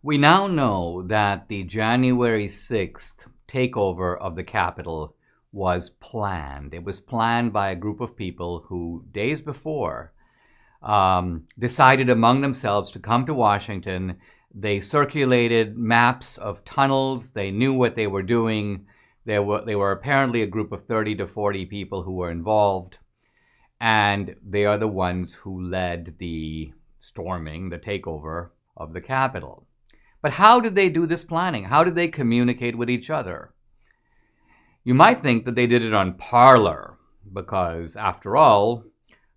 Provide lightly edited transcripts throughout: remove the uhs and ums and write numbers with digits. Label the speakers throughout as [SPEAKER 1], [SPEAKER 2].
[SPEAKER 1] We now know that the January 6th takeover of the Capitol was planned. It was planned by a group of people who, days before, decided among themselves to come to Washington. They circulated maps of tunnels. They knew what they were doing. They were apparently a group of 30 to 40 people who were involved. And they are the ones who led the storming, the takeover of the Capitol. But how did they do this planning? How did they communicate with each other? You might think that they did it on Parler, because after all,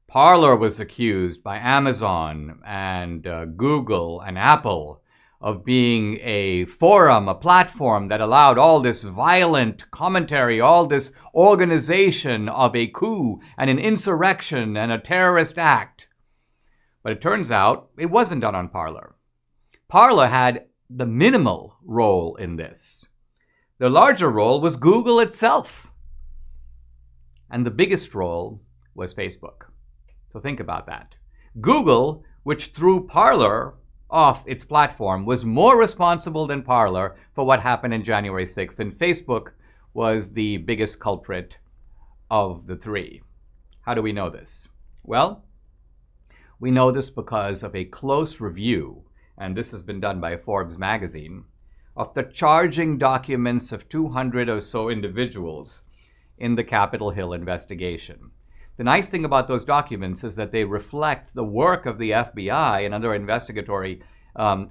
[SPEAKER 1] Parler was accused by Amazon and Google and Apple of being a forum, a platform that allowed all this violent commentary, all this organization of a coup and an insurrection and a terrorist act. But it turns out it wasn't done on Parler. Parler had the minimal role in this. The larger role was Google itself. And the biggest role was Facebook. So think about that. Google, which threw Parler off its platform, was more responsible than Parler for what happened in January 6th, and Facebook was the biggest culprit of the three. How do we know this? Well, we know this because of a close review, and this has been done by Forbes magazine, of the charging documents of 200 or so individuals in the Capitol Hill investigation. The nice thing about those documents is that they reflect the work of the FBI and other investigatory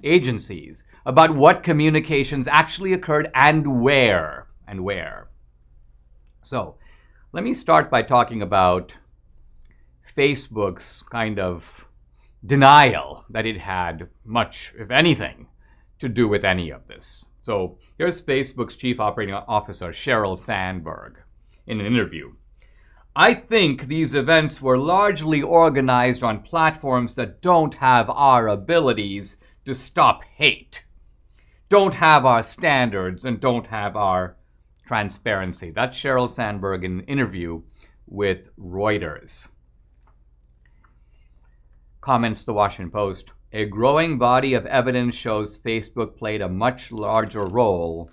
[SPEAKER 1] agencies about what communications actually occurred and where. So let me start by talking about Facebook's kind of denial that it had much, if anything, to do with any of this. So here's Facebook's chief operating officer, Sheryl Sandberg, in an interview. I think these events were largely organized on platforms that don't have our abilities to stop hate, don't have our standards, and don't have our transparency. That's Sheryl Sandberg in an interview with Reuters. Comments the Washington Post. A growing body of evidence shows Facebook played a much larger role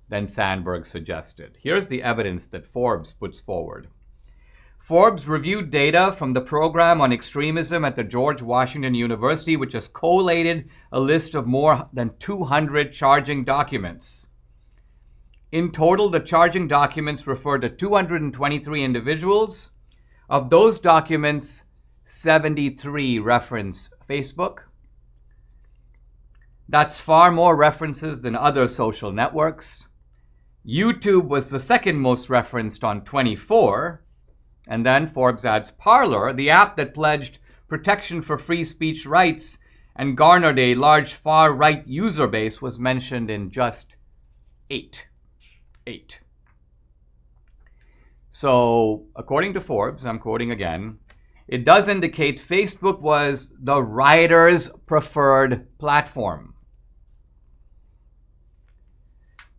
[SPEAKER 1] than Sandberg suggested. Here's the evidence that Forbes puts forward. Forbes reviewed data from the program on extremism at the George Washington University, which has collated a list of more than 200 charging documents. In total, the charging documents refer to 223 individuals. Of those documents, 73 reference Facebook. That's far more references than other social networks. YouTube was the second most referenced on 24. And then Forbes adds Parler, the app that pledged protection for free speech rights and garnered a large far-right user base, was mentioned in just 8. So, according to Forbes, I'm quoting again, it does indicate Facebook was the rioters' preferred platform.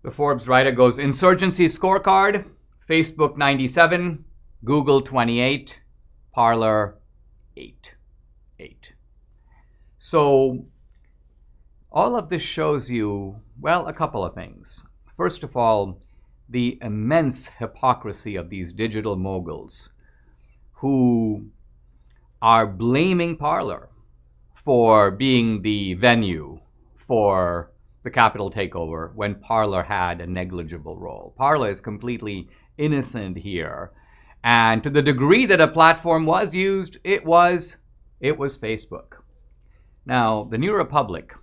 [SPEAKER 1] The Forbes writer goes, Insurgency scorecard, Facebook 97, Google 28, Parler 8. So all of this shows you, well, a couple of things. First of all, the immense hypocrisy of these digital moguls who are blaming Parler for being the venue for the Capitol takeover when Parler had a negligible role. Parler is completely innocent here. And to the degree that a platform was used, it was Facebook. Now, the New Republic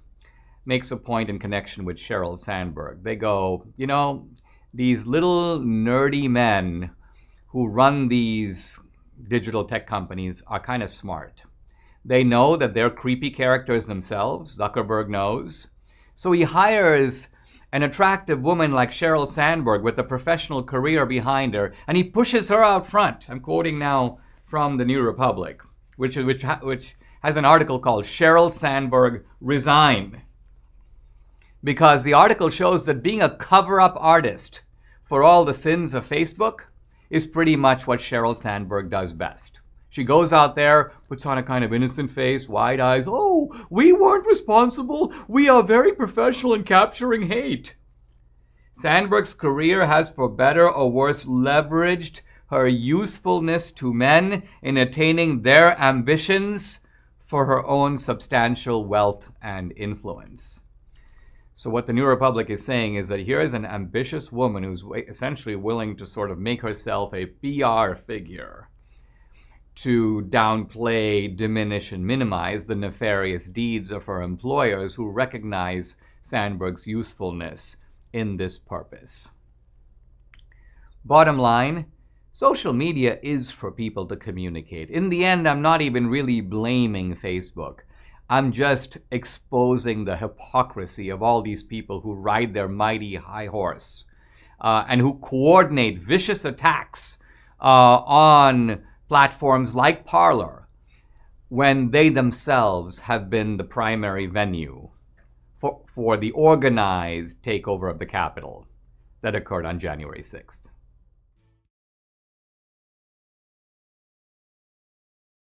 [SPEAKER 1] makes a point in connection with Sheryl Sandberg. They go, you know, these little nerdy men who run these digital tech companies are kind of smart. They know that they're creepy characters themselves. Zuckerberg knows. So he hires an attractive woman like Sheryl Sandberg with a professional career behind her, and he pushes her out front. I'm quoting now from the New Republic, which has an article called Sheryl Sandberg Resign. Because the article shows that being a cover-up artist for all the sins of Facebook is pretty much what Sheryl Sandberg does best. She goes out there, puts on a kind of innocent face, wide eyes. Oh, we weren't responsible. We are very professional in capturing hate. Sandberg's career has, for better or worse, leveraged her usefulness to men in attaining their ambitions for her own substantial wealth and influence. So what the New Republic is saying is that here is an ambitious woman who's essentially willing to sort of make herself a PR figure to downplay, diminish, and minimize the nefarious deeds of her employers who recognize Sandberg's usefulness in this purpose. Bottom line, social media is for people to communicate. In the end, I'm not even really blaming Facebook. I'm just exposing the hypocrisy of all these people who ride their mighty high horse and who coordinate vicious attacks on platforms like Parler when they themselves have been the primary venue for the organized takeover of the Capitol that occurred on January 6th.